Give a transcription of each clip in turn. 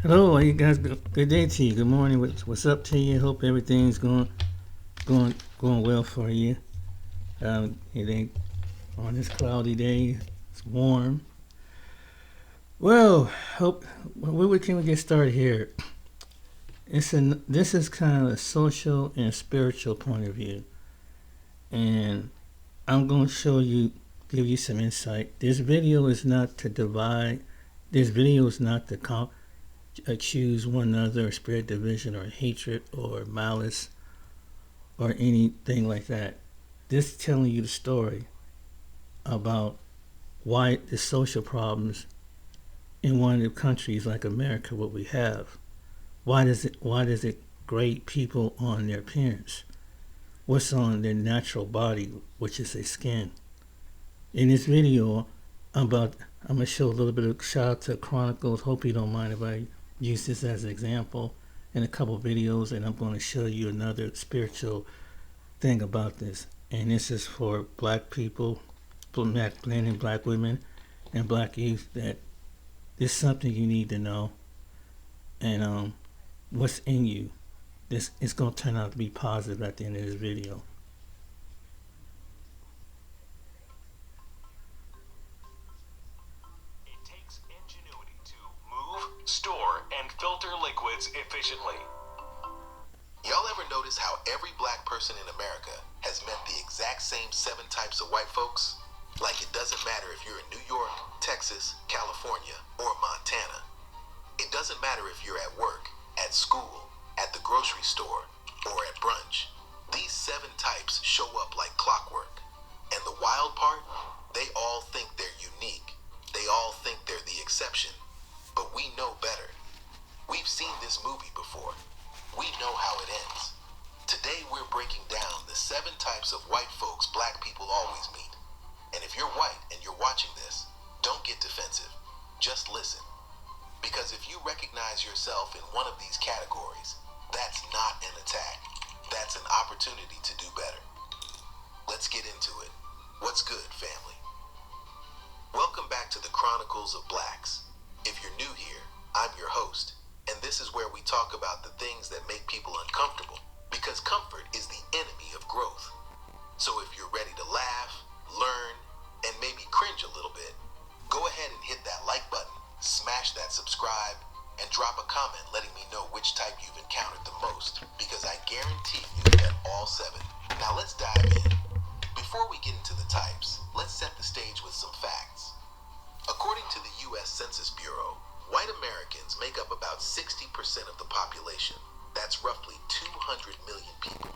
Hello, you guys. Good day to you. Good morning. What's up to you? Hope everything's going well for you. It ain't on this cloudy day. It's warm. Well, hope where can we get started here? This is kind of a social and spiritual point of view, and I'm going to give you some insight. This video is not to divide. This video is not to accuse one another or spread division or hatred or malice or anything like that. This is telling you the story about why the social problems in one of the countries like America, what we have. Why does it grade people on their appearance? What's on their natural body, which is their skin? In this video, I'm gonna show a little bit of shout out to Chronicles. Hope you don't mind if I use this as an example in a couple of videos, and I'm going to show you another spiritual thing about this. And this is for black people, men and black women, and black youth, that this is something you need to know. And what's in you. This is going to turn out to be positive at the end of this video. It takes ingenuity to move, store, and filter liquids efficiently. Y'all ever notice how every black person in America has met the exact same 7 types of white folks? Like, it doesn't matter if you're in New York, Texas, California, or Montana. It doesn't matter if you're at work, at school, at the grocery store, or at brunch. These 7 types show up like clockwork. And the wild part? They all think they're unique. They all think they're the exception. But we know better. We've seen this movie before. We know how it ends. Today we're breaking down the 7 types of white folks black people always meet. And if you're white and you're watching this, don't get defensive. Just listen. Because if you recognize yourself in one of these categories, that's not an attack. That's an opportunity to do better. Let's get into it. What's good, family? Welcome back to the Chronicles of Blacks. If you're new here, I'm your host, and this is where we talk about the things that make people uncomfortable, because comfort is the enemy of growth. So if you're ready to laugh, learn, and maybe cringe a little bit, go ahead and hit that like button, smash that subscribe, and drop a comment letting me know which type you've encountered the most, because I guarantee you that all 7. Now let's dive in. Before we get into the types, let's set the stage with some facts. According to the U.S. Census Bureau, white Americans make up about 60% of the population. That's roughly 200 million people.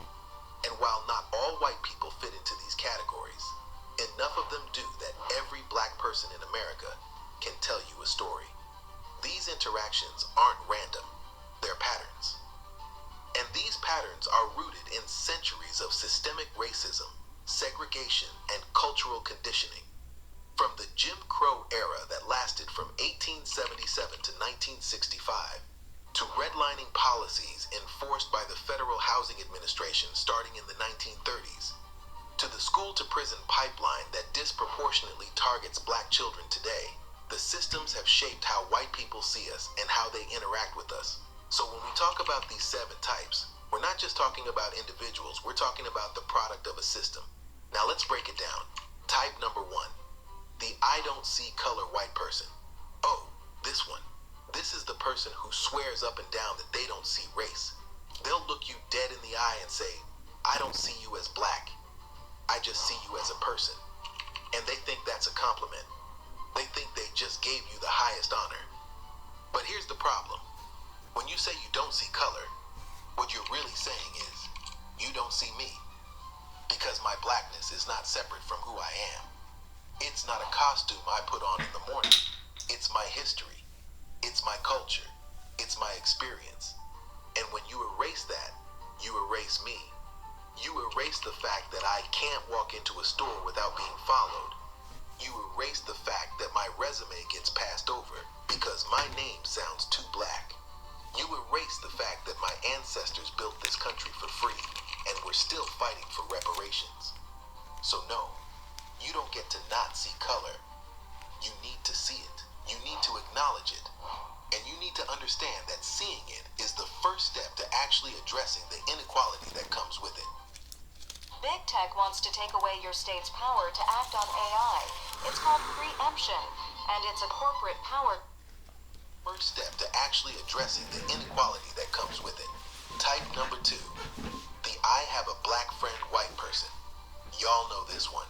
And while not all white people fit into these categories, enough of them do that every black person in America can tell you a story. These interactions aren't random, they're patterns. And these patterns are rooted in centuries of systemic racism, segregation, and cultural conditioning. From the Jim Crow era that lasted from 1877 to 1965, to redlining policies enforced by the Federal Housing Administration starting in the 1930s, to the school-to-prison pipeline that disproportionately targets black children today, the systems have shaped how white people see us and how they interact with us. So when we talk about these 7 types, we're not just talking about individuals, we're talking about the product of a system. Now let's break it down. Type number 1, the I don't see color white person. Oh, this one. This is the person who swears up and down that they don't see race. They'll look you dead in the eye and say, I don't see you as black. I just see you as a person. And they think that's a compliment. They think they just gave you the highest honor. But here's the problem. When you say you don't see color, what you're really saying is, you don't see me. Because my blackness is not separate from who I am. It's not a costume I put on in the morning. It's my history. It's my culture. It's my experience. And when you erase that, you erase me. You erase the fact that I can't walk into a store without being followed. You erase the fact that my resume gets passed over because my name sounds too black. You erase the fact that my ancestors built this country for free and we're still fighting for reparations. So no, you don't get to not see color. You need to see it. You need to acknowledge it. And you need to understand understand that seeing it is the first step to actually addressing the inequality that comes with it. Big tech wants to take away your state's power to act on AI. It's called preemption, and it's a corporate power. First step to actually addressing the inequality that comes with it. Type number 2. The I have a black friend white person. Y'all know this one.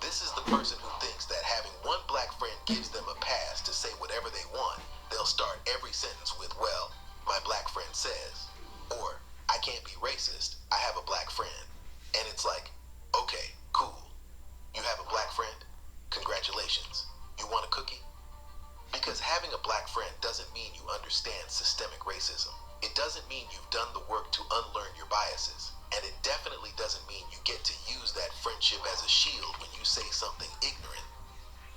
This is the person who thinks that having one black friend gives them a pass to say whatever they want. They'll start every sentence with, well, my black friend says. Or, I can't be racist, I have a black friend. And it's like, okay, cool. You have a black friend? Congratulations. You want a cookie? Because having a black friend doesn't mean you understand systemic racism. It doesn't mean you've done the work to unlearn your biases. And it definitely doesn't mean you get to use that friendship as a shield when you say something ignorant.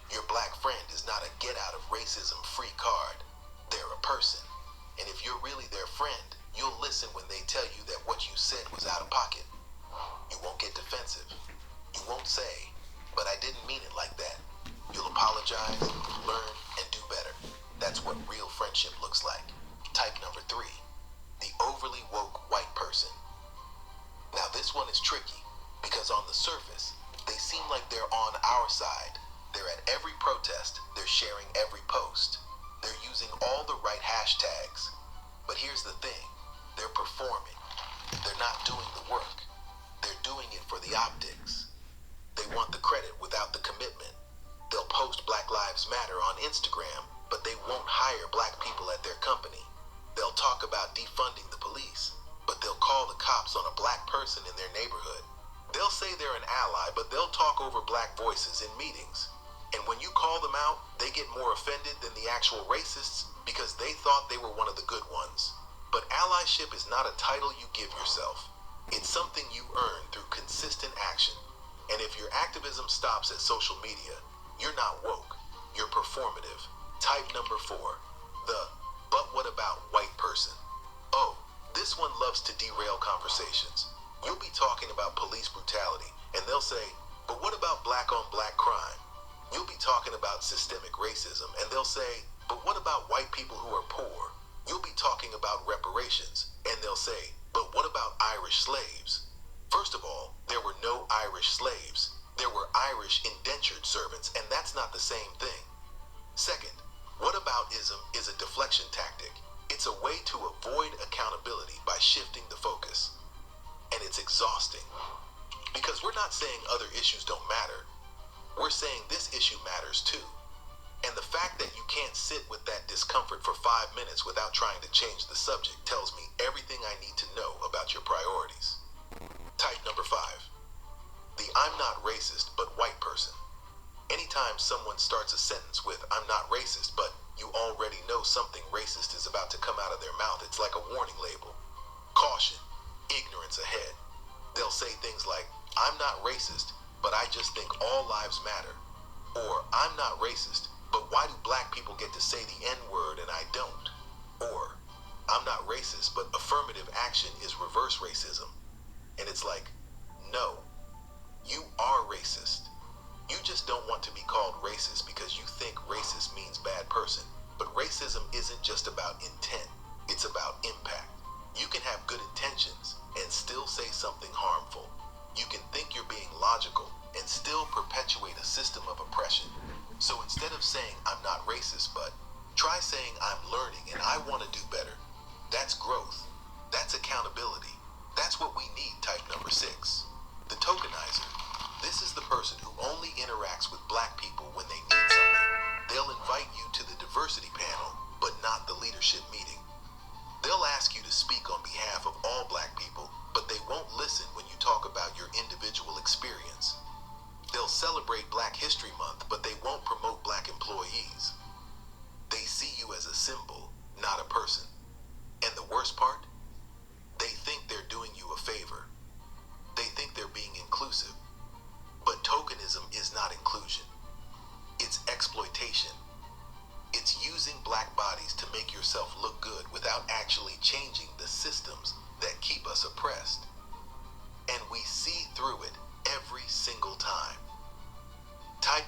Your black friend is not a get out of racism free card. They're a person. And if you're really their friend, you'll listen when they tell you that what you said was out of pocket. You won't get defensive. You won't say, but I didn't mean it like that. You'll apologize, learn, and do better. That's what real friendship looks like. Type number 3. The overly woke white person. Now this one is tricky, because on the surface, they seem like they're on our side. They're at every protest, they're sharing every post. They're using all the right hashtags. But here's the thing, they're performing. They're not doing the work. They're doing it for the optics. They want the credit without the commitment. They'll post Black Lives Matter on Instagram, but they won't hire black people at their company. They'll talk about defunding the police, but they'll call the cops on a black person in their neighborhood. They'll say they're an ally, but they'll talk over black voices in meetings. And when you call them out, they get more offended than the actual racists because they thought they were one of the good ones. But allyship is not a title you give yourself. It's something you earn through consistent action. And if your activism stops at social media, you're not woke, you're performative. Type number 4, the but what about white person? Oh, this one loves to derail conversations. You'll be talking about police brutality, and they'll say, but what about black on black crime? You'll be talking about systemic racism, and they'll say, but what about white people who are poor? You'll be talking about reparations, and they'll say, but what about Irish slaves? First of all, there were no Irish slaves. There were Irish indentured servants, and that's not the same thing. Second, whataboutism is a deflection tactic. It's a way to avoid accountability by shifting the focus. And it's exhausting. Because we're not saying other issues don't matter. We're saying this issue matters too. And the fact that you can't sit with that discomfort for 5 minutes without trying to change the subject tells me everything I need to know about your priorities. Type number 5. The I'm not racist but white person. Anytime someone starts a sentence with I'm not racist but you already know something racist is about to come out of their mouth, it's like a warning label. Caution, ignorance ahead. They'll say things like, I'm not racist, but I just think all lives matter. Or, I'm not racist, but why do black people get to say the N-word and I don't? Or, I'm not racist, but affirmative action is reverse racism. And it's like, no, you are racist. You just don't want to be called racist because you think racist means bad person. But racism isn't just about intent, it's about impact. You can have good intentions and still say something harmful. You can think you're being logical and still perpetuate a system of oppression. So instead of saying I'm not racist, but try saying I'm learning and I want to do better. That's growth. That's accountability. That's what we need. Type number 6. The tokenizer. This is the person who only interacts with black people when they need something. They'll invite you to the diversity panel, but not the leadership meeting. They'll ask you to speak on behalf of all black people, but they won't listen when you talk about your individual experience. They'll celebrate Black History Month, but they won't promote black employees. They see you as a symbol, not a person. And the worst part? They think they're doing you a favor. They think they're being inclusive. But tokenism is not inclusion. It's exploitation. It's using black bodies to make yourself look good without actually changing the systems that keep us oppressed. And we see through it every single time. Type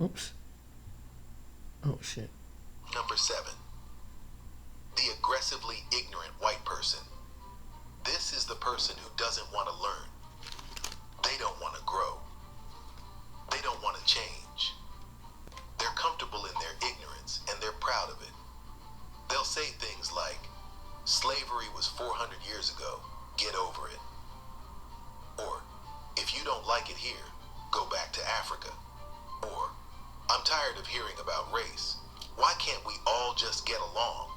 Oops. Oh, shit. number 7. aggressively ignorant white person. This is the person who doesn't want to learn. They don't want to grow. They don't want to change. They're comfortable in their ignorance and they're proud of it. They'll say things like, slavery was 400 years ago, get over it. Or, if you don't like it here, go back to Africa. Or, I'm tired of hearing about race. Why can't we all just get along?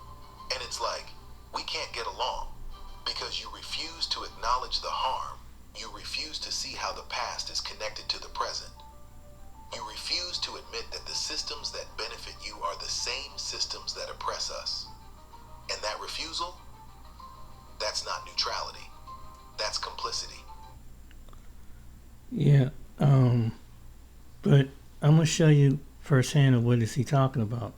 And it's like, we can't get along because you refuse to acknowledge the harm. You refuse to see how the past is connected to the present. You refuse to admit that the systems that benefit you are the same systems that oppress us. And that refusal, that's not neutrality. That's complicity. Yeah, but I'm gonna show you firsthand of what is he talking about.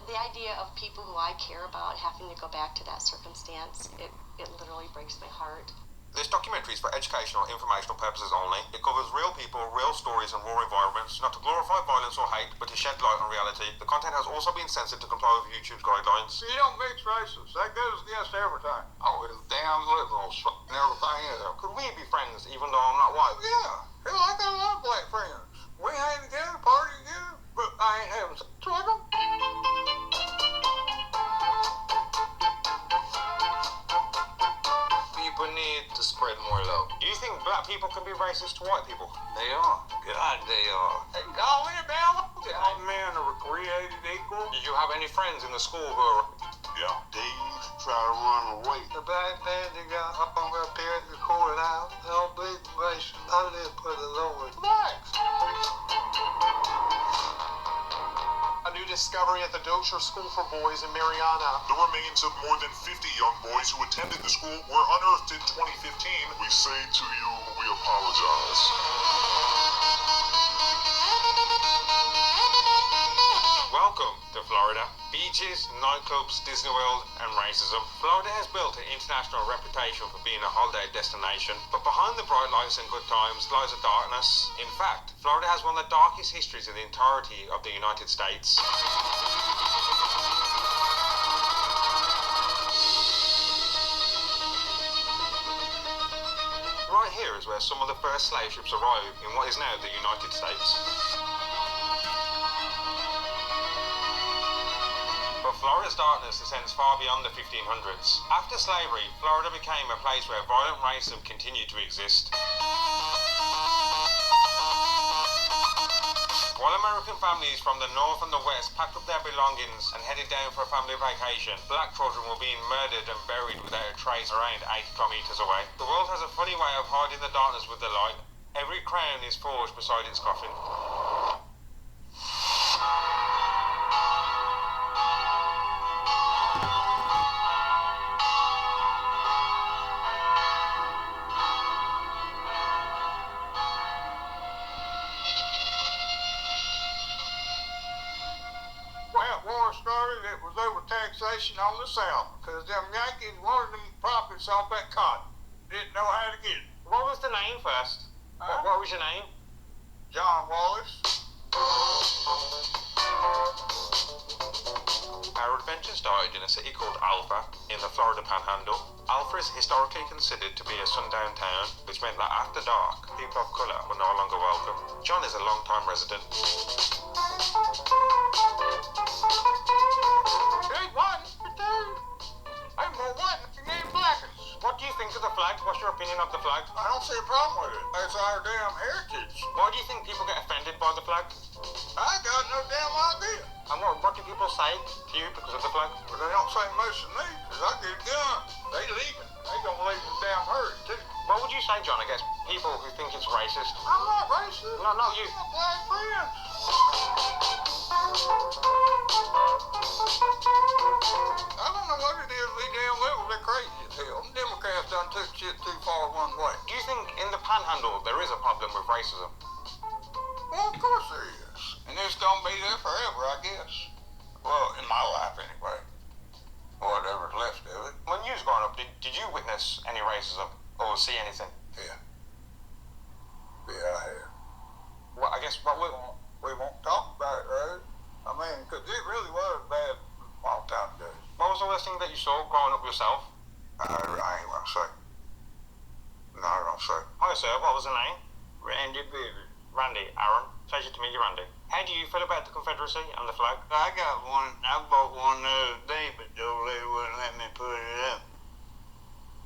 The idea of people who I care about having to go back to that circumstance, it literally breaks my heart. This documentary is for educational, informational purposes only. It covers real people, real stories and raw environments, not to glorify violence or hate, but to shed light on reality. The content has also been censored to comply with YouTube's guidelines. You don't mix races. That goes against everything. Oh, it's damn liberals and everything else. Could we be friends even though I'm not white? Yeah. Hell, I got a lot of black friends. We hang together, party together, but I ain't having sex with them. People need to spread more love. Do you think black people can be racist to white people? They are. God, they are. They call me damn. All men are created equal. Did you have any friends in the school who are... Yeah. They try to run away. The black man they got up on their parents recorded out. Don't believe the race. I live for the Lord. Blacks. A new discovery at the Dozier School for Boys in Mariana. The remains of more than 50 young boys who attended the school were unearthed in 2015. We say to you, we apologize. Welcome to Florida. Beaches, nightclubs, Disney World, and racism. Florida has built an international reputation for being a holiday destination, but behind the bright lights and good times lies a darkness. In fact, Florida has one of the darkest histories in the entirety of the United States. Right here is where some of the first slave ships arrived in what is now the United States. But Florida's darkness extends far beyond the 1500s. After slavery, Florida became a place where violent racism continued to exist. While American families from the north and the west packed up their belongings and headed down for a family vacation, black children were being murdered and buried without a trace around 8 kilometers away. The world has a funny way of hiding the darkness with the light. Every crown is forged beside its coffin. Started, it was over taxation on the South, because them Yankees wanted them profits off that cotton. Didn't know how to get it. What was the name first? What was your name? John Wallace. Our adventure started in a city called Alpha in the Florida Panhandle. Alpha is historically considered to be a sundown town, which meant that after dark, people of colour were no longer welcome. John is a long-time resident. Ain't one, two. I'm more one than blackers. What do you think of the flag? What's your opinion of the flag? I don't see a problem with it. It's our damn heritage. Why do you think people get offended by the flag? I got no damn idea. And what do people say to you because of the flag? Well, they don't say much to me, because I get a gun. They leaving. They gonna leave the damn herd, too. What would you say, John, against people who think it's racist? I'm not racist. No, not you. I'm black friends. I don't know what it is, these damn liberals, they're crazy as hell. Them Democrats done took shit too far one way. Do you think in the Panhandle there is a problem with racism? Well, of course there is. And it's gonna be there forever, I guess. Well, in my life anyway. Whatever's left of it. When you was growing up, did you witness any racism or see anything? Yeah. Yeah, I have. Well, I guess what We won't talk about it, right? I mean, because it really was bad a long time worst thing that you saw growing up yourself? I ain't gonna say. No, I don't say. Hi sir, what was the name? Randy Beaver. Randy, Aaron. Pleasure to meet you, Randy. How do you feel about the Confederacy and the flag? I got one. I bought one the other day, but the old lady wouldn't let me put it up.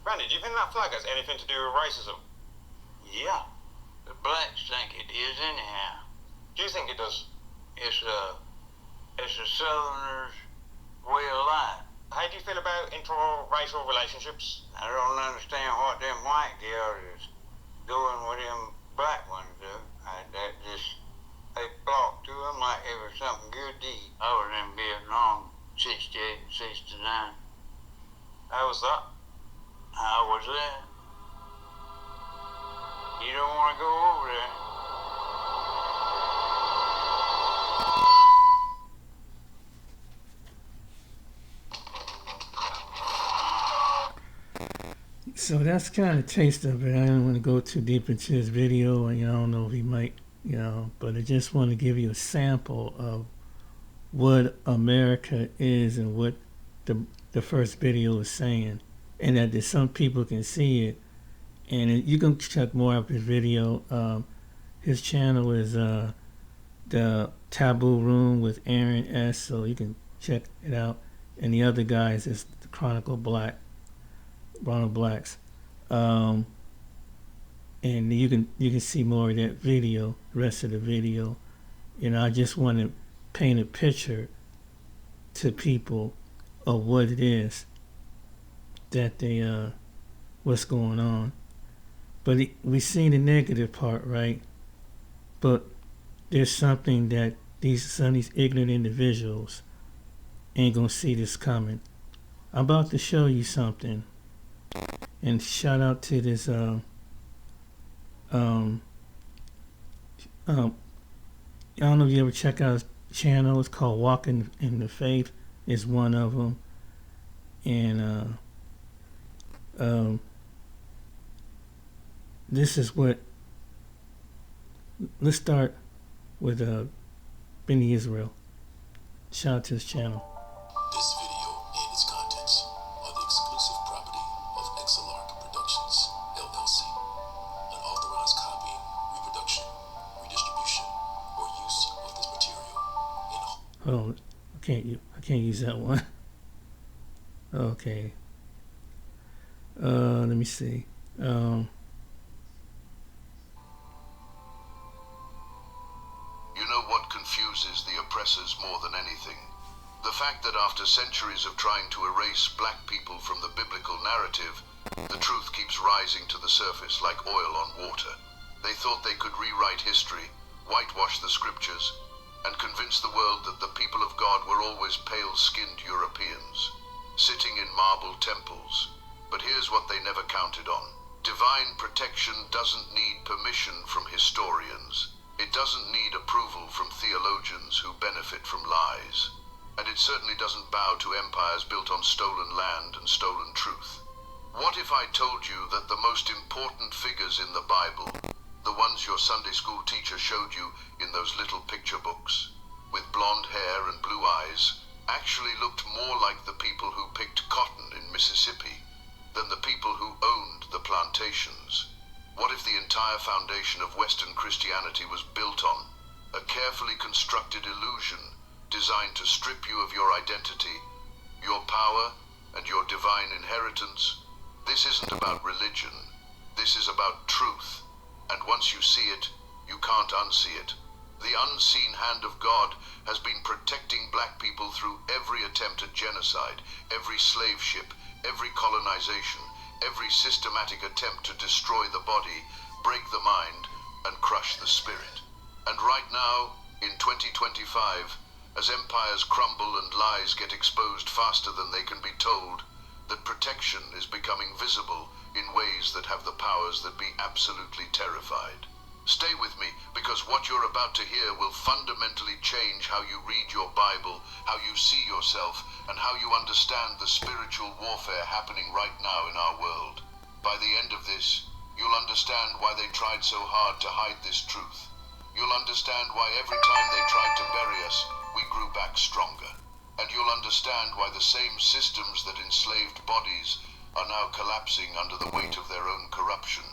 Randy, do you think that flag has anything to do with racism? Yeah. The blacks think it is anyhow. Do you think it does? It's a Southerner's way of life. How do you feel about interracial relationships? I don't understand what them white girls is doing with them black ones do. That just, they flock to them like it was something good to eat. I was in Vietnam, 68 and 69. How was that? How was that? You don't want to go over there. So that's kind of a taste of it. I don't want to go too deep into this video, and I don't know if he might, but I just want to give you a sample of what America is and what the first video is saying, and that some people can see it. And you can check more of his video. His channel is the Taboo Room with Aaron S. So you can check it out. And the other guys is the Chronicle Blacks. And you can see more of that video, the rest of the video. I just want to paint a picture to people of what it is that they what's going on. But we see the negative part, right? But there's something that some of these ignorant individuals ain't gonna see this coming. I'm about to show you something. And shout out to this I don't know if you ever check out his channel. It's called Walking in the Faith. It's one of them. And this is what. Let's start with Benny Israel. Shout out to his channel. This video and its contents are the exclusive property of XLR Productions, LLC. Unauthorized copying, reproduction, redistribution, or use of this material in whole. Oh, I can't use that one. Okay. Let me see. You know what confuses the oppressors more than anything? The fact that after centuries of trying to erase black people from the biblical narrative, the truth keeps rising to the surface like oil on water. They thought they could rewrite history, whitewash the scriptures, and convince the world that the people of God were always pale-skinned Europeans, sitting in marble temples. But here's what they never counted on. Divine protection doesn't need permission from historians. It doesn't need approval from theologians who benefit from lies. And it certainly doesn't bow to empires built on stolen land and stolen truth. What if I told you that the most important figures in the Bible, the ones your Sunday school teacher showed you in those little picture books, with blonde hair and blue eyes, actually looked more like the people who picked cotton in Mississippi than the people who owned the plantations? What if the entire foundation of Western Christianity was built on a carefully constructed illusion designed to strip you of your identity, your power, and your divine inheritance? This isn't about religion. This is about truth. And once you see it, you can't unsee it. The unseen hand of God has been protecting black people through every attempt at genocide, every slave ship, every colonization, every systematic attempt to destroy the body, break the mind, and crush the spirit. And right now, in 2025, as empires crumble and lies get exposed faster than they can be told, that protection is becoming visible in ways that have the powers that be absolutely terrified. Stay with me, because what you're about to hear will fundamentally change how you read your Bible, how you see yourself, and how you understand the spiritual warfare happening right now in our world. By the end of this, you'll understand why they tried so hard to hide this truth. You'll understand why every time they tried to bury us, we grew back stronger. And you'll understand why the same systems that enslaved bodies are now collapsing under the weight of their own corruption.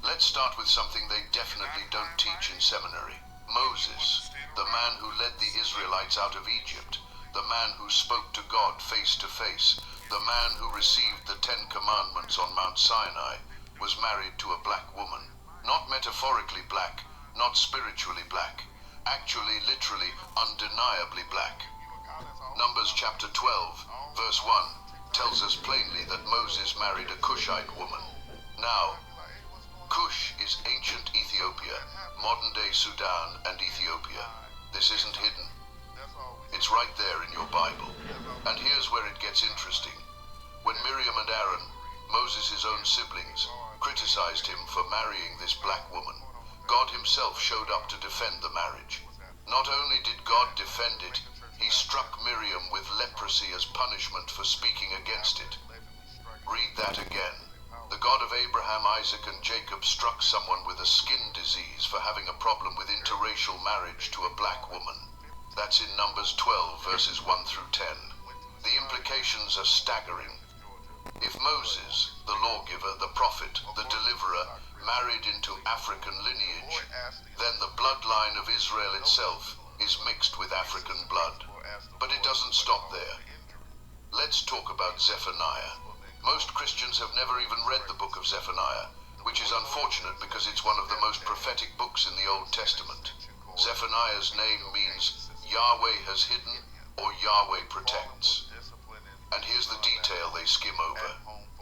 Let's start with something they definitely don't teach in seminary. Moses, the man who led the Israelites out of Egypt, the man who spoke to God face to face, the man who received the 10 Commandments on Mount Sinai, was married to a black woman. Not metaphorically black, not spiritually black, actually, literally, undeniably black. Numbers chapter 12, verse 1, tells us plainly that Moses married a Cushite woman. Now, Cush is ancient Ethiopia, modern-day Sudan and Ethiopia. This isn't hidden. It's right there in your Bible. And here's where it gets interesting. When Miriam and Aaron, Moses' own siblings, criticized him for marrying this black woman, God himself showed up to defend the marriage. Not only did God defend it, he struck Miriam with leprosy as punishment for speaking against it. Read that again. The God of Abraham, Isaac, and Jacob struck someone with a skin disease for having a problem with interracial marriage to a black woman. That's in Numbers 12, verses 1 through 10. The implications are staggering. If Moses, the lawgiver, the prophet, the deliverer, married into African lineage, then the bloodline of Israel itself is mixed with African blood. But it doesn't stop there. Let's talk about Zephaniah. Most Christians have never even read the book of Zephaniah, which is unfortunate because it's one of the most prophetic books in the Old Testament. Zephaniah's name means Yahweh has hidden or Yahweh protects. And here's the detail they skim over.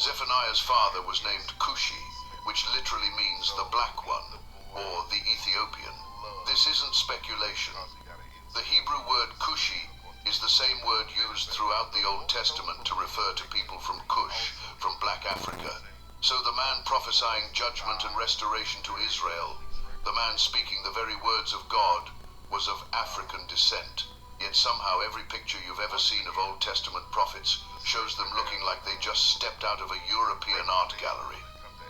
Zephaniah's father was named Cushi, which literally means the black one, or the Ethiopian. This isn't speculation. The Hebrew word Cushi is the same word used throughout the Old Testament to refer to people from Cush, from Black Africa. So the man prophesying judgment and restoration to Israel, the man speaking the very words of God, was of African descent. Yet somehow every picture you've ever seen of Old Testament prophets shows them looking like they just stepped out of a European art gallery.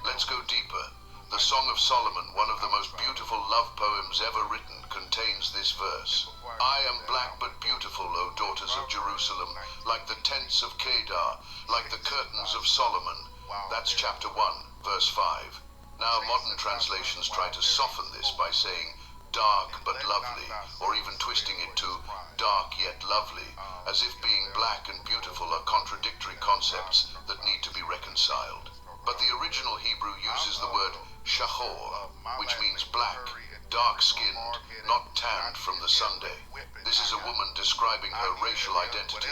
Let's go deeper. The Song of Solomon, one of the most beautiful love poems ever written, contains this verse. I am black but beautiful, O daughters of Jerusalem, like the tents of Kedar, like the curtains of Solomon. That's chapter 1, verse 5. Now modern translations try to soften this by saying dark but lovely, or even twisting it to dark yet lovely, as if being black and beautiful are contradictory concepts that need to be reconciled. But the original Hebrew uses the word shahor, which means black, dark-skinned, not tanned from the Sunday. This is a woman describing her racial identity,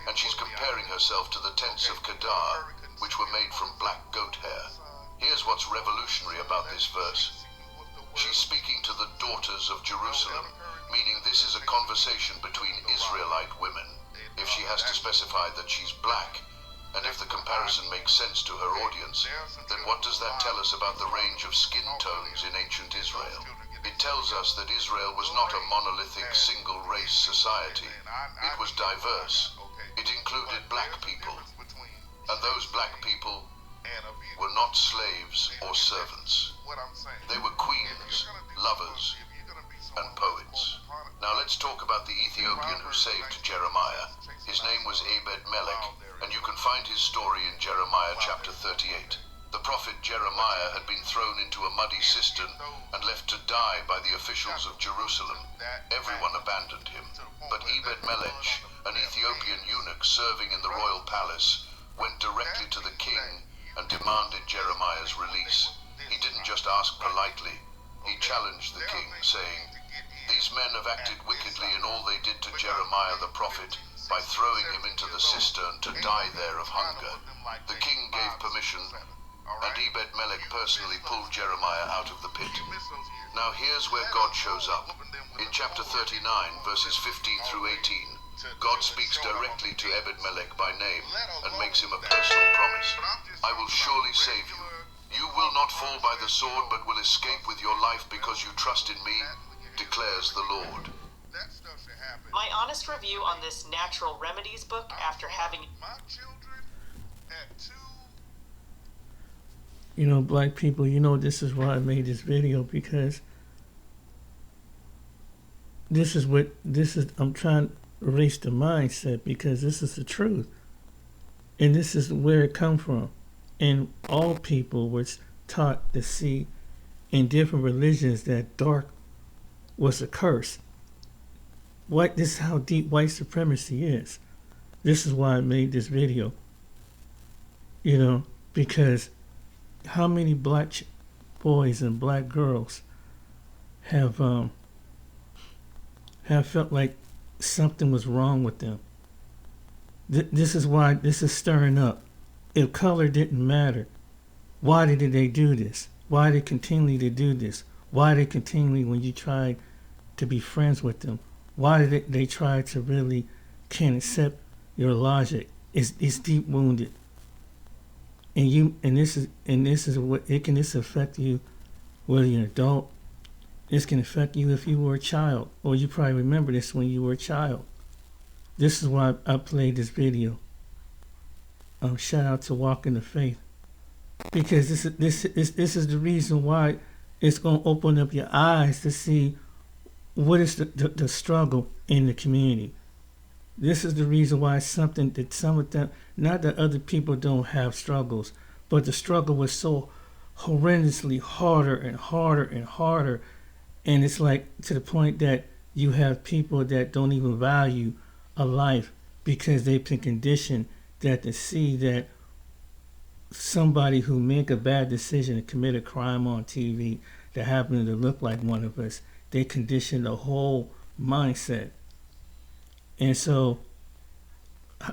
and she's comparing herself to the tents of Kedar, which were made from black goat hair. Here's what's revolutionary about this verse. She's speaking to the daughters of Jerusalem, meaning this is a conversation between Israelite women. If she has to specify that she's black, and if the comparison makes sense to her audience, then what does that tell us about the range of skin tones in ancient Israel? It tells us that Israel was not a monolithic single-race society. It was diverse. It included black people. And those black people were not slaves or servants. They were queens, lovers, and poets. Now let's talk about the Ethiopian who saved Jeremiah. His name was Ebed-Melech, and you can find his story in Jeremiah chapter 38. The prophet Jeremiah had been thrown into a muddy cistern and left to die by the officials of Jerusalem. Everyone abandoned him. But Ebed-Melech, an Ethiopian eunuch serving in the royal palace, went directly to the king and demanded Jeremiah's release. He didn't just ask politely. He challenged the king, saying, "These men have acted wickedly in all they did to Jeremiah the prophet by throwing him into the cistern to die there of hunger." The king gave permission, and Ebed-Melech personally pulled Jeremiah out of the pit. Now here's where God shows up. In chapter 39, verses 15 through 18, God speaks directly to Ebed-Melech by name and makes him a personal promise. "I will surely save you. You will not fall by the sword, but will escape with your life because you trust in me, declares the Lord." My honest review on this natural remedies book after having... You know, black people, you know, this is why I made this video, because I'm trying erase the mindset, because this is the truth. And this is where it come from. And all people were taught to see in different religions that dark was a curse. This is how deep white supremacy is. This is why I made this video. You know, because how many black boys and black girls have felt like something was wrong with them. This is why this is stirring up. If color didn't matter, why did they do this? Why they continue to do this? Why they continually, when you try to be friends with them, why did they try to really can't accept your logic? It's deep wounded. And this is what it can affect you, whether you're an adult. This can affect you if you were a child, or you probably remember this when you were a child. This is why I played this video. Shout out to Walk in the Faith, because this is the reason why it's going to open up your eyes to see what is the struggle in the community. This is the reason why it's something that some of them, not that other people don't have struggles, but the struggle was so horrendously harder and harder and harder. And it's like to the point that you have people that don't even value a life because they've been conditioned that to see that somebody who make a bad decision and commit a crime on TV that happen to look like one of us, they condition the whole mindset. And so,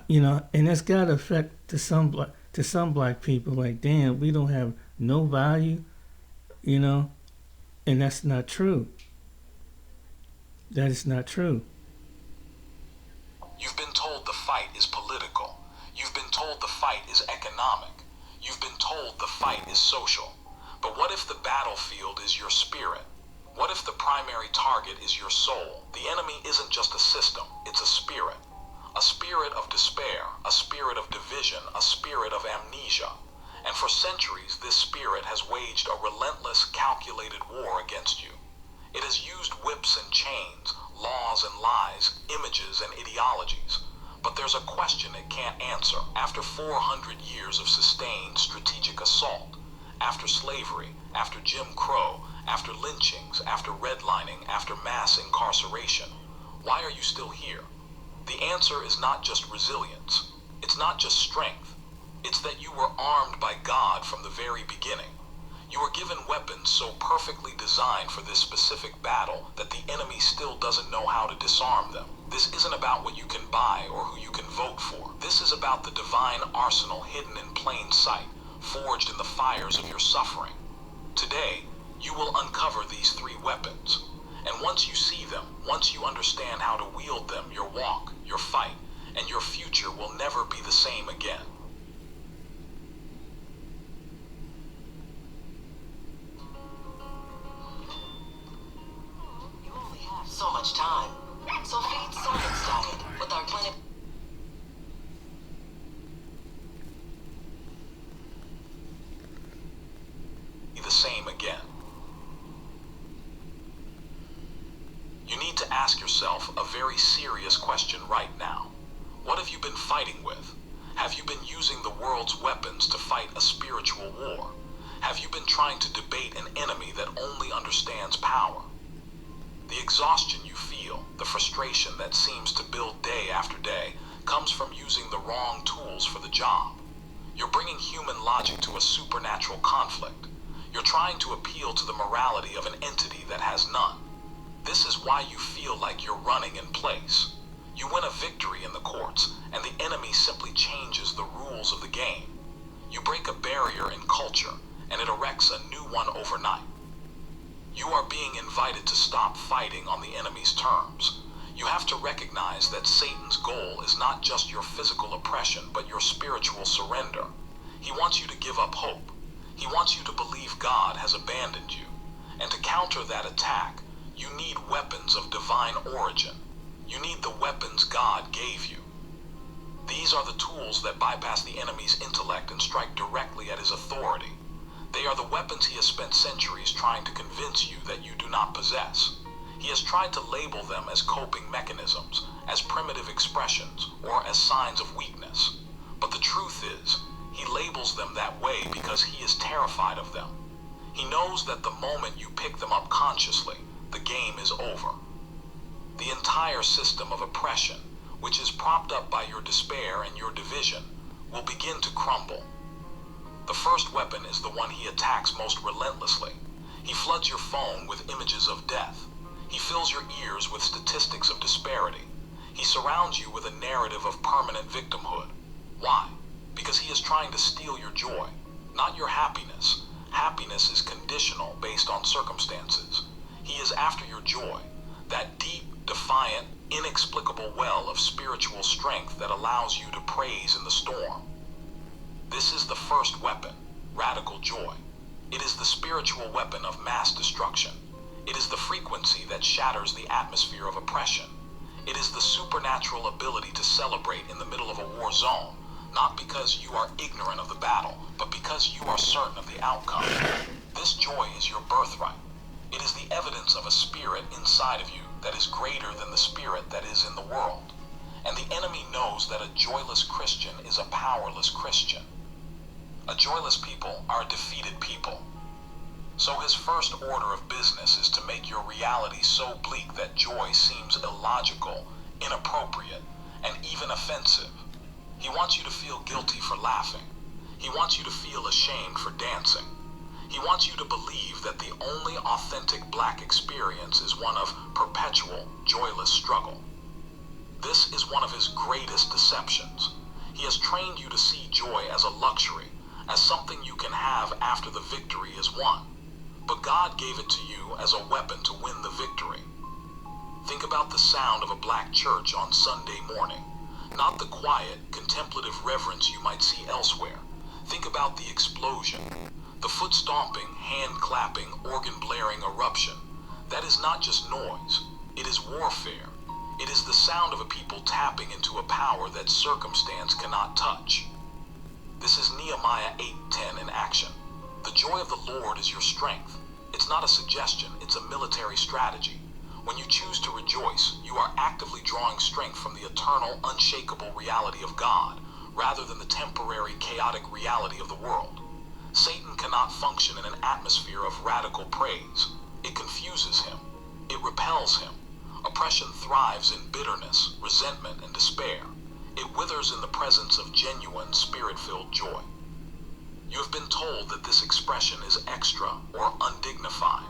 you know, and that's got to affect to some black people, like, damn, we don't have no value, you know, and that's not true. That is not true. You've been told the fight is political. You've been told the fight is economic. You've been told the fight is social. But what if the battlefield is your spirit? What if the primary target is your soul? The enemy isn't just a system, it's a spirit. A spirit of despair, a spirit of division, a spirit of amnesia. And for centuries, this spirit has waged a relentless, calculated war against you. It has used whips and chains, laws and lies, images and ideologies. But there's a question it can't answer. After 400 years of sustained strategic assault, after slavery, after Jim Crow, after lynchings, after redlining, after mass incarceration, why are you still here? The answer is not just resilience. It's not just strength. It's that you were armed by God from the very beginning. You were given weapons so perfectly designed for this specific battle that the enemy still doesn't know how to disarm them. This isn't about what you can buy or who you can vote for. This is about the divine arsenal hidden in plain sight, forged in the fires of your suffering. Today, you will uncover these 3 weapons. And once you see them, once you understand how to wield them, your walk, your fight, and your future will never be the same again. You only have so much time. So feed Science Diet with our clinic. Be the same again. You need to ask yourself a very serious question right now. What have you been fighting with? Have you been using the world's weapons to fight a spiritual war? Have you been trying to debate an enemy that only understands power? The exhaustion you feel, the frustration that seems to build day after day, comes from using the wrong tools for the job. You're bringing human logic to a supernatural conflict. You're trying to appeal to the morality of an entity that has none. This is why you feel like you're running in place. You win a victory in the courts, and the enemy simply changes the rules of the game. You break a barrier in culture, and it erects a new one overnight. You are being invited to stop fighting on the enemy's terms. You have to recognize that Satan's goal is not just your physical oppression, but your spiritual surrender. He wants you to give up hope. He wants you to believe God has abandoned you. And to counter that attack, you need weapons of divine origin. You need the weapons God gave you. These are the tools that bypass the enemy's intellect and strike directly at his authority. They are the weapons he has spent centuries trying to convince you that you do not possess. He has tried to label them as coping mechanisms, as primitive expressions or as signs of weakness. But the truth is, he labels them that way because he is terrified of them. He knows that the moment you pick them up consciously, the game is over. The entire system of oppression, which is propped up by your despair and your division, will begin to crumble. The first weapon is the one he attacks most relentlessly. He floods your phone with images of death. He fills your ears with statistics of disparity. He surrounds you with a narrative of permanent victimhood. Why? Because he is trying to steal your joy, not your happiness. Happiness is conditional based on circumstances. He is after your joy, that deep, defiant, inexplicable well of spiritual strength that allows you to praise in the storm. This is the first weapon, radical joy. It is the spiritual weapon of mass destruction. It is the frequency that shatters the atmosphere of oppression. It is the supernatural ability to celebrate in the middle of a war zone, not because you are ignorant of the battle, but because you are certain of the outcome. This joy is your birthright. It is the evidence of a spirit inside of you that is greater than the spirit that is in the world. And the enemy knows that a joyless Christian is a powerless Christian. A joyless people are a defeated people. So his first order of business is to make your reality so bleak that joy seems illogical, inappropriate, and even offensive. He wants you to feel guilty for laughing. He wants you to feel ashamed for dancing. He wants you to believe that the only authentic black experience is one of perpetual, joyless struggle. This is one of his greatest deceptions. He has trained you to see joy as a luxury, as something you can have after the victory is won. But God gave it to you as a weapon to win the victory. Think about the sound of a black church on Sunday morning, not the quiet, contemplative reverence you might see elsewhere. Think about the explosion, the foot-stomping, hand-clapping, organ-blaring eruption. That is not just noise. It is warfare. It is the sound of a people tapping into a power that circumstance cannot touch. This is Nehemiah 8:10 in action. The joy of the Lord is your strength. It's not a suggestion, it's a military strategy. When you choose to rejoice, you are actively drawing strength from the eternal, unshakable reality of God, rather than the temporary, chaotic reality of the world. Satan cannot function in an atmosphere of radical praise. It confuses him. It repels him. Oppression thrives in bitterness, resentment, and despair. It withers in the presence of genuine, spirit-filled joy. You have been told that this expression is extra or undignified.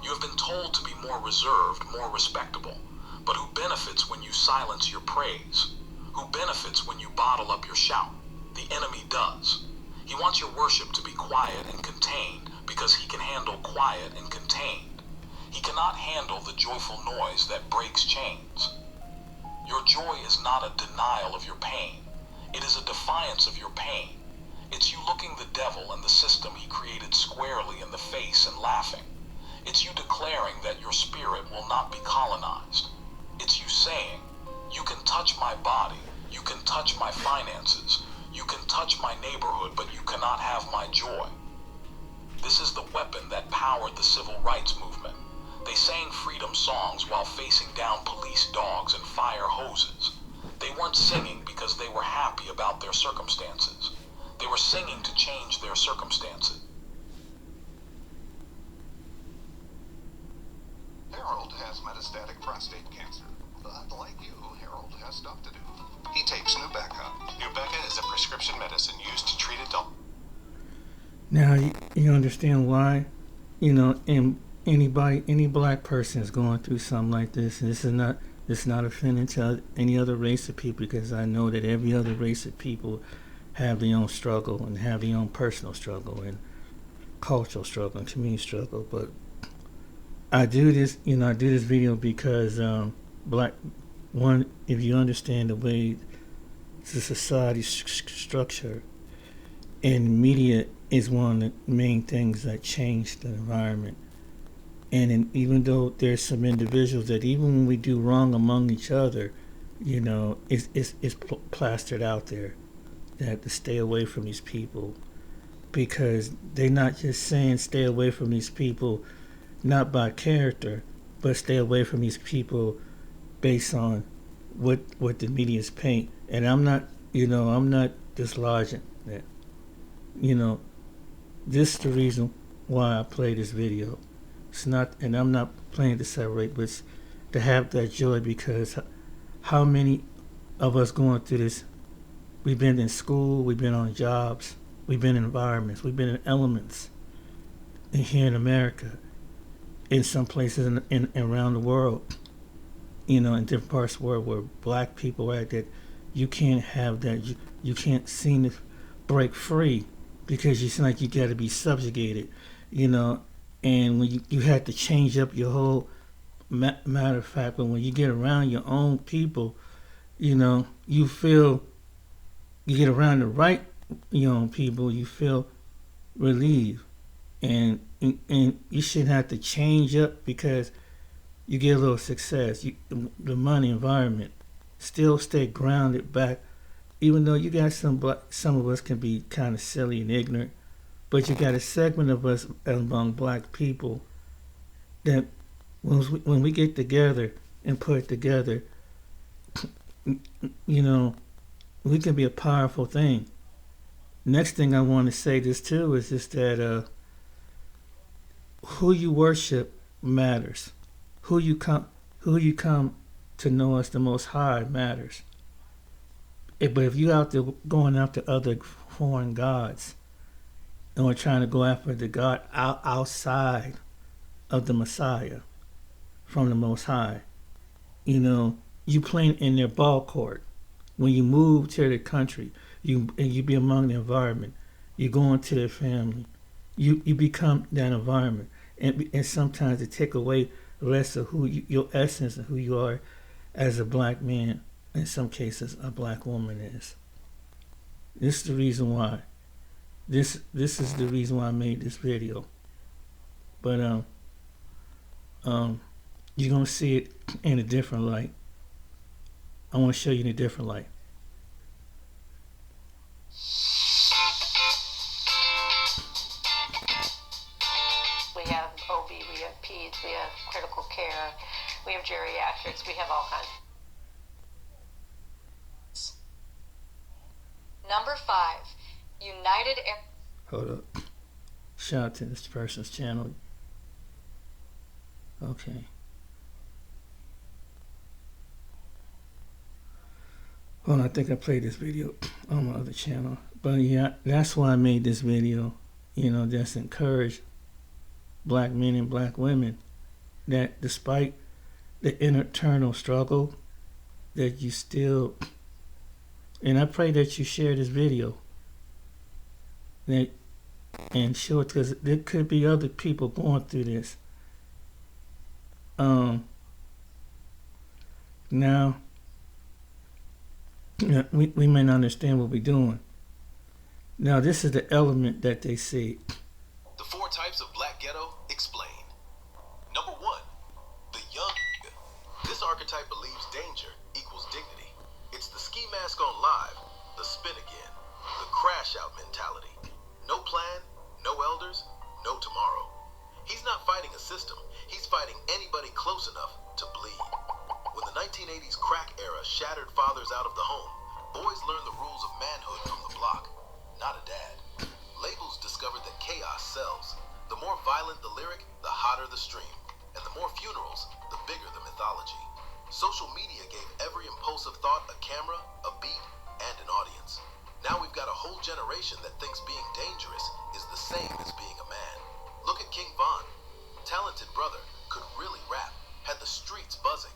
You have been told to be more reserved, more respectable. But who benefits when you silence your praise? Who benefits when you bottle up your shout? The enemy does. He wants your worship to be quiet and contained because he can handle quiet and contained. He cannot handle the joyful noise that breaks chains. Your joy is not a denial of your pain. It is a defiance of your pain. It's you looking the devil and the system he created squarely in the face and laughing. It's you declaring that your spirit will not be colonized. It's you saying, you can touch my body, you can touch my finances, you can touch my neighborhood, but you cannot have my joy. This is the weapon that powered the civil rights movement. They sang freedom songs while facing down police dogs and fire hoses. They weren't singing because they were happy about their circumstances. They were singing to change their circumstances. Harold has metastatic prostate cancer. But like you, Harold has stuff to do. He takes Nubeca. Nubeca is a prescription medicine used to treat adult. Now, you understand why, and any black person is going through something like this. And this is not offending to any other race of people, because I know that every other race of people have their own struggle and have their own personal struggle and cultural struggle and community struggle. But I do this video because if you understand the way the society structure, and media is one of the main things that change the environment. And even though there's some individuals that even when we do wrong among each other, it's plastered out there that to stay away from these people, because they're not just saying stay away from these people not by character, but stay away from these people based on what the media's paint. And I'm not dislodging that. This is the reason why I play this video. It's not, and I'm not playing to separate, but it's to have that joy, because how many of us going through this? We've been in school, we've been on jobs, we've been in environments, we've been in elements. And here in America, in some places in around the world, in different parts of the world where black people are at, that you can't have that, you can't seem to break free, because you seem like you got to be subjugated, and when you had to change up your whole matter of fact, but when you get around your own people, you feel, you get around the right people, you feel relieved, and you shouldn't have to change up because you get a little success. The money environment, still stay grounded back, even though you got some of us can be kind of silly and ignorant, but you got a segment of us among black people that when we get together and put it together, we can be a powerful thing. Next thing I want to say this too is just that who you worship matters. Who you come to know as the Most High matters. But if you out there going after other foreign gods, and we're trying to go after the God outside of the Messiah, from the Most High, you playing in their ball court. When you move to the country, you be among the environment, you go into their family, you become that environment, and sometimes it take away the rest of your essence of who you are as a black man, in some cases a black woman is. This is the reason why. This is the reason why I made this video. But you're gonna see it in a different light. I want to show you in a different light. We have OB, we have peds, we have critical care, we have geriatrics, we have all kinds. Number 5, United Air. Hold up. Shout out to this person's channel. Okay. Well, I think I played this video on my other channel. But yeah, that's why I made this video. Just encourage black men and black women that despite the internal struggle, that you still, and I pray that you share this video and show it, because there could be other people going through this. Now, we may not understand what we're doing. Now, this is the element that they see. The 4 types of black ghetto explained. Number 1, the young. This archetype believes danger equals dignity. It's the ski mask on live, the spin again, the crash out mentality. No plan, no elders, no tomorrow. He's not fighting a system, he's fighting anybody close enough to bleed. When the 1980s crack era shattered fathers out of the home, boys learned the rules of manhood from the block, not a dad. Labels discovered that chaos sells. The more violent the lyric, the hotter the stream. And the more funerals, the bigger the mythology. Social media gave every impulsive thought a camera, a beat, and an audience. Now we've got a whole generation that thinks being dangerous is the same as being a man. Look at King Von. Talented brother, could really rap, had the streets buzzing.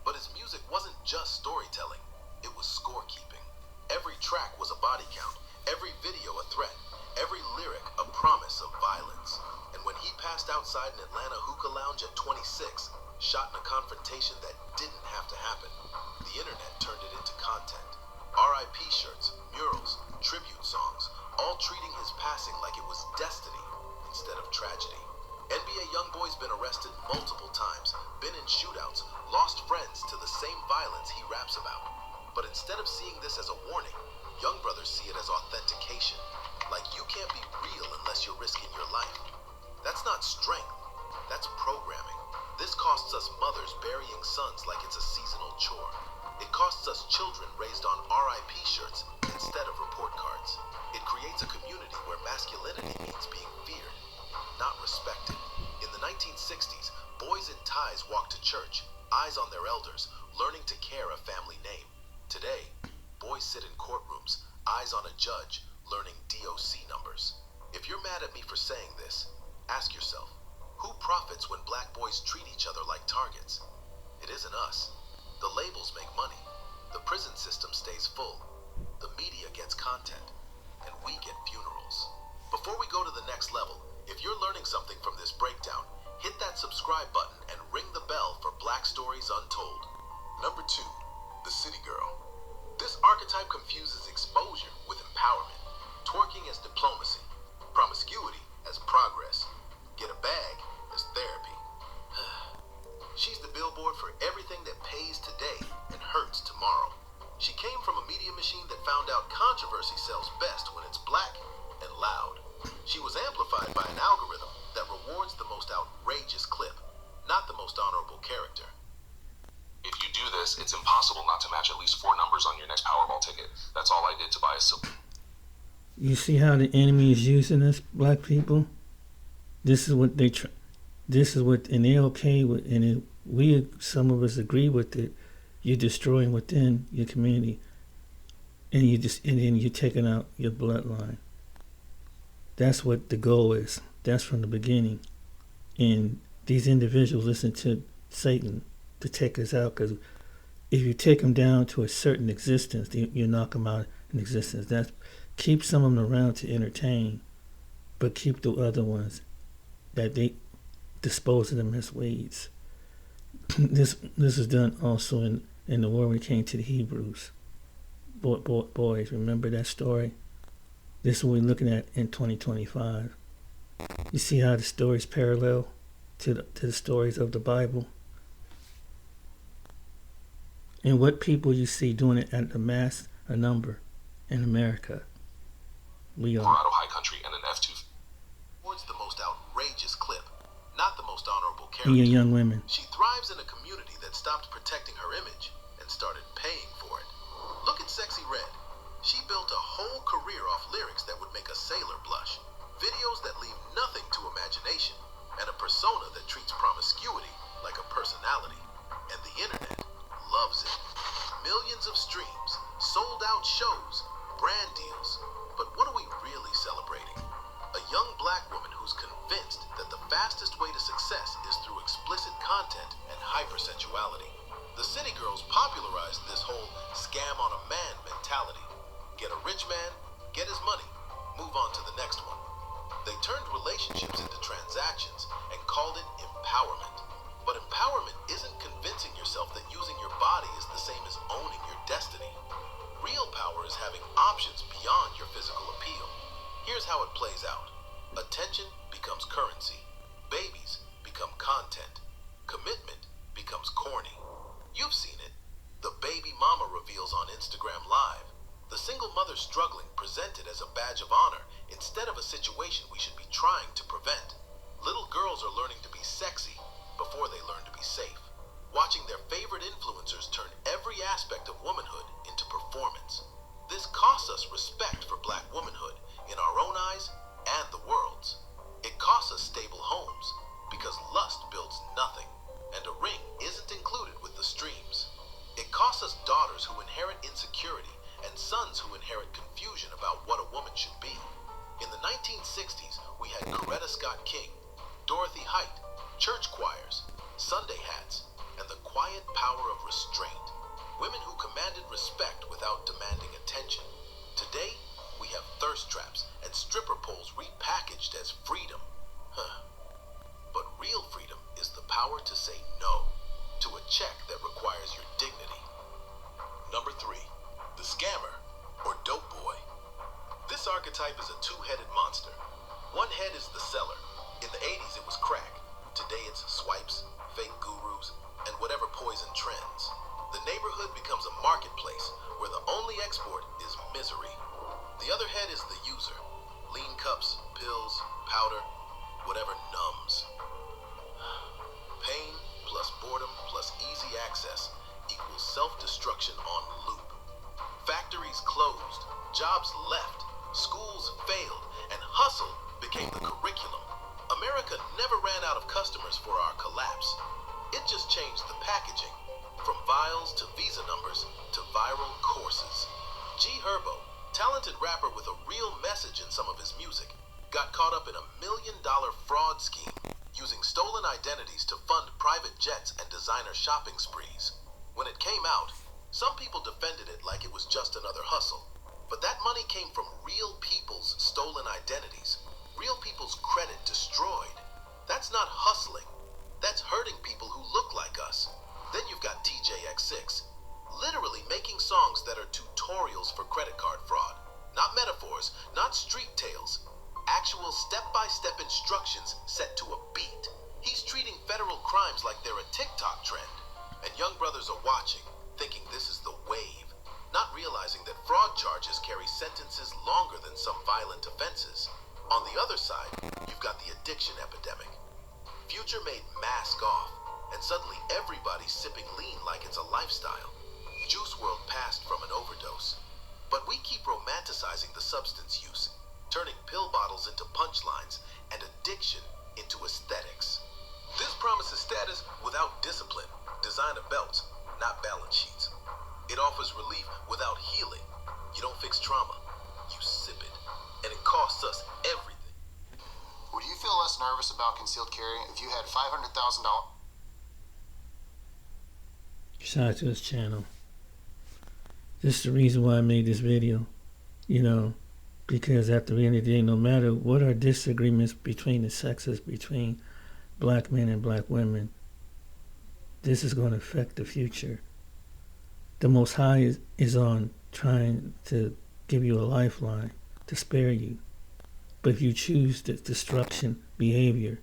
But his music wasn't just storytelling, it was scorekeeping. Every track was a body count, every video a threat, every lyric a promise of violence. And when he passed outside an Atlanta hookah lounge at 26, shot in a confrontation that didn't have to happen, the internet turned it into content. R.I.P. shirts, murals, tribute songs, all treating his passing like it was destiny instead of tragedy. NBA YoungBoy's been arrested multiple times, been in shootouts, lost friends to the same violence he raps about. But instead of seeing this as a warning, young brothers see it as authentication. Like you can't be real unless you're risking your life. That's not strength, that's programming. This costs us mothers burying sons like it's a seasonal chore. It costs us children raised on RIP shirts instead of report cards. It creates a community where masculinity means being feared, not respected. In the 1960s, boys in ties walked to church, eyes on their elders, learning to care a family name. Today, boys sit in courtrooms, eyes on a judge, learning DOC numbers. If you're mad at me for saying this, ask yourself, who profits when black boys treat each other like targets? It isn't us. The labels make money. The prison system stays full. The media gets content. And we get funerals. Before we go to the next level, if you're learning something from this breakdown, hit that subscribe button and ring the bell for Black Stories Untold. Number 2, the city girl. This archetype confuses exposure with empowerment, twerking as diplomacy, promiscuity as progress, get a bag as therapy. She's the billboard for everything that pays today and hurts tomorrow. She came from a media machine that found out controversy sells best when it's black and loud. She was amplified by an algorithm that rewards the most outrageous clip, not the most honorable character. If you do this, it's impossible not to match at least 4 numbers on your next Powerball ticket. That's all I did to buy a silver. You see how the enemy is using us, black people? This is what they this is what, and they're okay with, and some of us agree with it. You're destroying within your community, and then you're taking out your bloodline. That's what the goal is. That's from the beginning. And these individuals listen to Satan to take us out, because if you take them down to a certain existence, you knock them out in existence. That keep some of them around to entertain, but keep the other ones that they dispose of them as weeds. This is done also in the war when it came to the Hebrews. Boys, remember that story? This is what we're looking at in 2025. You see how the stories parallel to the stories of the Bible? And what people you see doing it at the mass number in America? We are. Colorado High Country and an F2. Towards the most outrageous clip, not the most honorable character. And your young women. She thrives in a community that stopped protecting her image and started paying for it. Look at Sexy Red. She built a whole career off lyrics that would make a sailor blush, videos that leave nothing to imagination, and a persona that treats promiscuity like a personality. And the internet loves it. Millions of streams, sold out shows, brand deals. But what are we really celebrating? A young black woman who's convinced that the fastest way to success is through explicit content and hypersexuality. The City Girls popularized this whole scam on a man mentality. Get a rich man, get his money, move on to the next one. They turned relationships into transactions and called it empowerment. But empowerment isn't convincing yourself that using your body is the same as owning your destiny. Real power is having options beyond your physical appeal. Here's how it plays out. Attention becomes currency. Babies become content. Commitment becomes corny. You've seen it. The baby mama reveals on Instagram Live. The single mother struggling presented as a badge of honor instead of a situation we should be trying to prevent. Little girls are learning to be sexy before they learn to be safe. Watching their favorite influencers turn every aspect of womanhood into performance. This costs us respect for black womanhood in our own eyes and the world's. It costs us stable homes because lust builds nothing, and a ring isn't included with the streams. It costs us daughters who inherit insecurity and sons who inherit confusion about what a woman should be. In the 1960s, we had Coretta Scott King, Dorothy Height, church choirs, Sunday hats, and the quiet power of restraint. Women who commanded respect without demanding attention. Today, we have thirst traps and stripper poles repackaged as freedom. But real freedom is the power to say no to a check that requires your dignity. Number 3, the scammer, or dope boy. This archetype is a two-headed monster. One head is the seller. In the 80s, it was crack. Today, it's swipes, fake gurus, and whatever poison trends. The neighborhood becomes a marketplace where the only export is misery. The other head is the user. Lean cups, pills, powder, whatever numbs. Pain plus boredom plus easy access equals self-destruction on loop. Factories closed, jobs left, schools failed, and hustle became the curriculum. America never ran out of customers for our collapse. It just changed the packaging, from vials to visa numbers to viral courses. G Herbo, talented rapper with a real message in some of his music, got caught up in $1 million fraud scheme using stolen identities to fund private jets and designer shopping sprees. When it came out, some people defended it like it was just another hustle. But that money came from real people's stolen identities, real people's credit destroyed. That's not hustling. That's hurting people who look like us. Then you've got TJX6, literally making songs that are tutorials for credit card fraud. Not metaphors, not street tales. Actual step-by-step instructions set to a beat. He's treating federal crimes like they're a TikTok trend. And young brothers are watching, thinking this is the wave, not realizing that fraud charges carry sentences longer than some violent offenses. On the other side, you've got the addiction epidemic. Future made Mask Off, and suddenly everybody's sipping lean like it's a lifestyle. Juice WRLD passed from an overdose. But we keep romanticizing the substance use, turning pill bottles into punchlines and addiction into aesthetics. This promises status without discipline, designer belts, not balance sheets. It offers relief without healing. You don't fix trauma, you sip it. And it costs us everything. Would you feel less nervous about concealed carry if you had $500,000? Shout out to his channel. This is the reason why I made this video. Because at the end of the day, no matter what our disagreements between the sexes, between black men and black women, this is going to affect the future. The Most High is on trying to give you a lifeline to spare you. But if you choose the destruction behavior,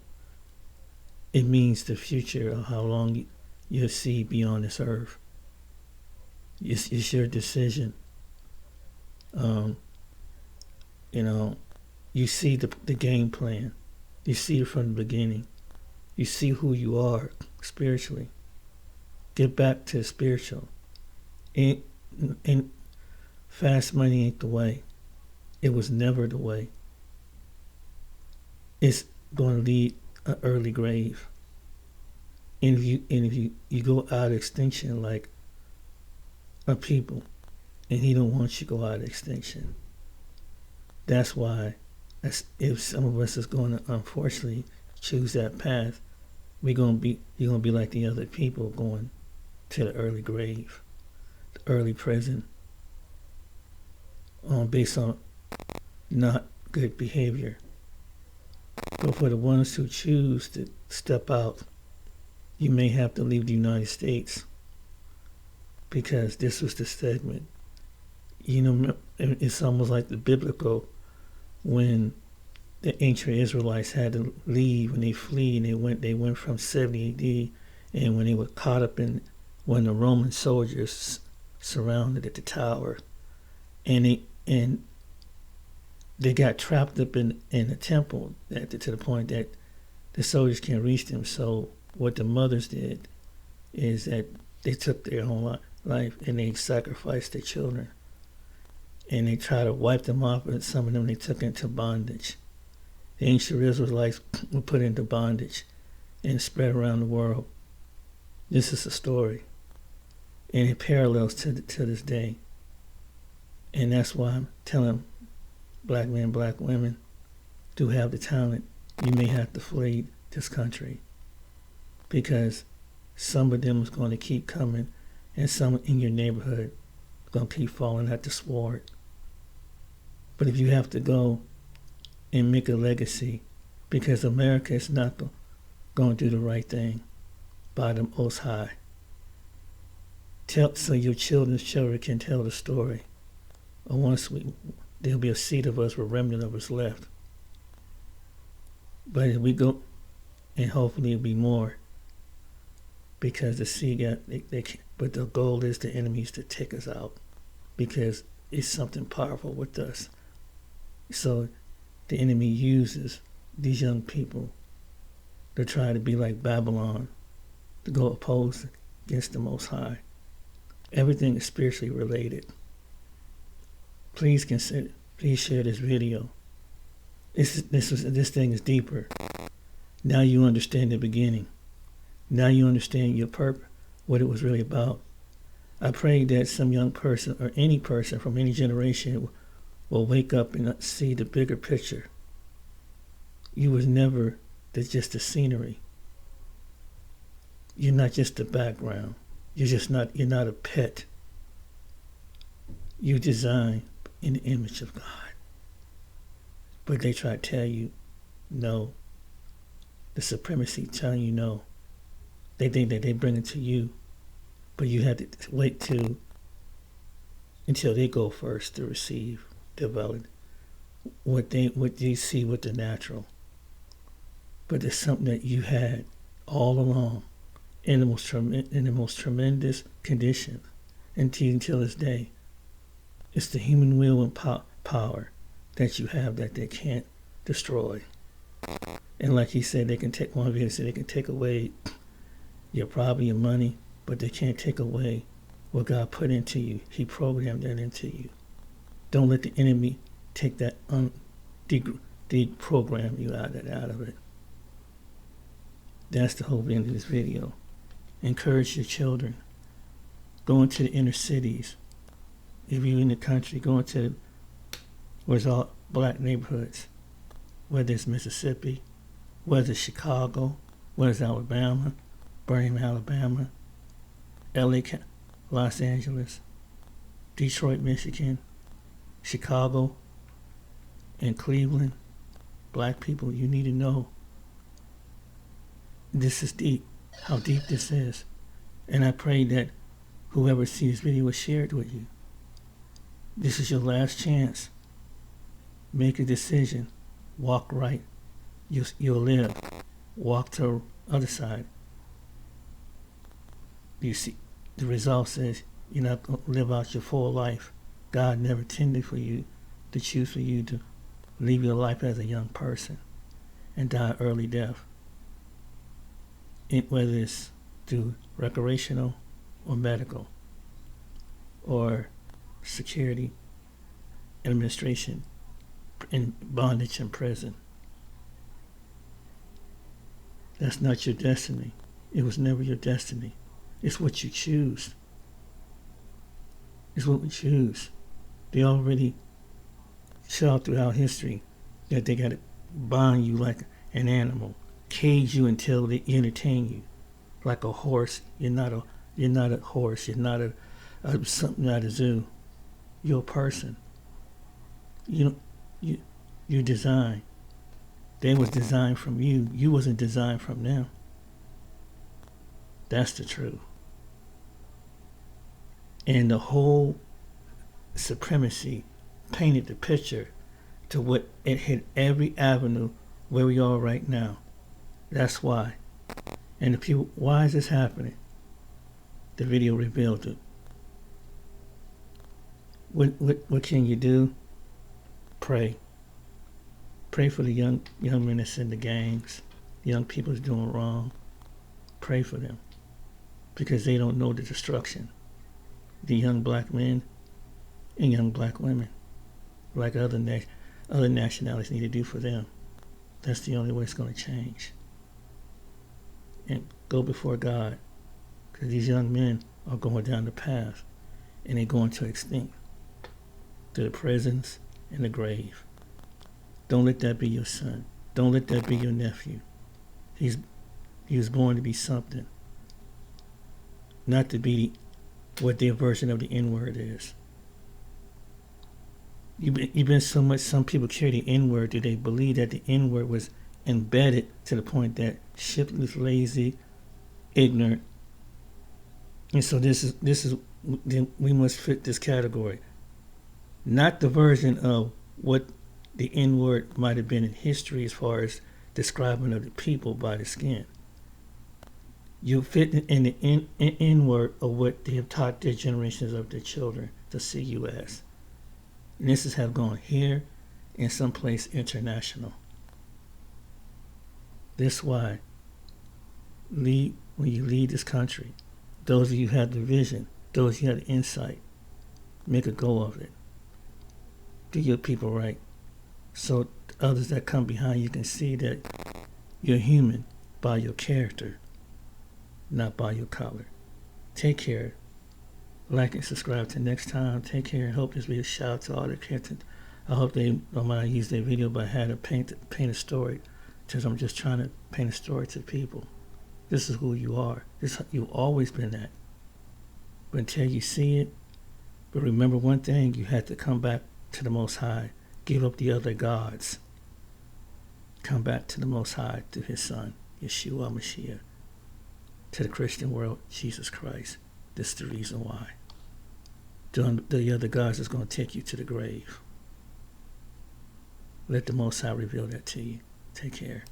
it means the future of how long you'll see beyond this earth. It's your decision. You see the game plan. You see it from the beginning. You see who you are spiritually. Get back to the spiritual. And fast money ain't the way. It was never the way. It's going to lead an early grave. And if you go out of extinction like a people, and he don't want you to go out of extinction. That's why, if some of us is going to unfortunately choose that path, you're gonna be like the other people going to the early grave, the early prison, based on not good behavior. But for the ones who choose to step out, you may have to leave the United States, because this was the segment. It's almost like the biblical, when the ancient Israelites had to leave, when they flee, and they went from 70 AD, and when they were caught up when the Roman soldiers surrounded at the tower, and they got trapped up in the temple to the point that the soldiers can't reach them. So what the mothers did is that they took their own life and they sacrificed their children. And they tried to wipe them off, and some of them they took into bondage. The ancient Israelites were put into bondage and spread around the world. This is a story, and it parallels to this day. And that's why I'm telling black men, black women, to have the talent, you may have to flee this country, because some of them is going to keep coming, and some in your neighborhood is going to keep falling at the sword. But if you have to go and make a legacy, because America is not going to do the right thing by the Most High, so your children's children can tell the story. Or once there'll be a seed of us, a remnant of us left. But if we go, and hopefully it'll be more, because the seed but the goal is the enemies to take us out, because it's something powerful with us. So the enemy uses these young people to try to be like Babylon, to go oppose against the Most High. Everything is spiritually related. Please share this video. This thing is deeper. Now you understand the beginning. Now you understand your purpose, what it was really about. I pray that some young person or any person from any generation will wake up and see the bigger picture. You was never just the scenery. You're not just the background. You're not a pet. You design in the image of God. But they try to tell you no. The supremacy telling you no. They think that they bring it to you, but you have to wait until they go first to receive, develop what they see with the natural. But it's something that you had all along in the most tremendous condition until this day. It's the human will and power that you have that they can't destroy. And like he said, they can take one video, said they can take away your property, your money, but they can't take away what God put into you. He programmed that into you. Don't let the enemy take that, deprogram you out of it. That's the whole end of this video. Encourage your children. Go into the inner cities. If you're in the country, go into where's all black neighborhoods, whether it's Mississippi, whether it's Chicago, whether it's Alabama, Birmingham, Alabama, LA, Los Angeles, Detroit, Michigan, Chicago, and Cleveland. Black people, you need to know this is deep, how deep this is. And I pray that whoever sees this video will share it with you. This is your last chance. Make a decision. Walk right. You'll live. Walk to the other side. You see, the result says you're not going to live out your full life. God never intended for you to choose for you to live your life as a young person and die early death. Whether it's through recreational or medical or security, administration, in bondage in prison. That's not your destiny. It was never your destiny. It's what you choose. It's what we choose. They already showed throughout history that they got to bond you like an animal, cage you until they entertain you, like a horse. You're not a horse. You're not something out of zoo. You're a person. You're designed. They was designed from you. You wasn't designed from them. That's the truth. And the whole supremacy painted the picture to what it hit every avenue where we are right now. That's why. And the people, why is this happening? The video revealed it. What can you do? Pray. Pray for the young men that's in the gangs, young people that's doing wrong. Pray for them, because they don't know the destruction. The young black men and young black women, like other nationalities, need to do for them. That's the only way it's going to change. And go before God, because these young men are going down the path, and they're going to extinct, to the prisons and the grave. Don't let that be your son. Don't let that be your nephew. He was born to be something, not to be what their version of the N-word is. You've been so much. Some people carry the N-word that they believe that the N-word was embedded to the point that shiftless, lazy, ignorant. And so this is we must fit this category. Not the version of what the N-word might have been in history as far as describing of the people by the skin. You fit in the N-word of what they have taught their generations of their children to see you as. And this has gone here and someplace international. This is why when you lead this country, those of you who have the vision, Those you have the insight, make a go of it. Do your people right, so others that come behind you can see that you're human by your character, not by your color. Take care. Like and subscribe till next time. Take care. And hope this be a shout out to all the characters. I hope they don't mind use their video, but I had to paint a story, because I'm just trying to paint a story to people. This is who you are. You've always been that. But until you see it, but remember one thing: you had to come back to the Most High. Give up the other gods. Come back to the Most High through His Son, Yeshua Mashiach. To the Christian world, Jesus Christ. This is the reason why. The other gods is going to take you to the grave. Let the Most High reveal that to you. Take care.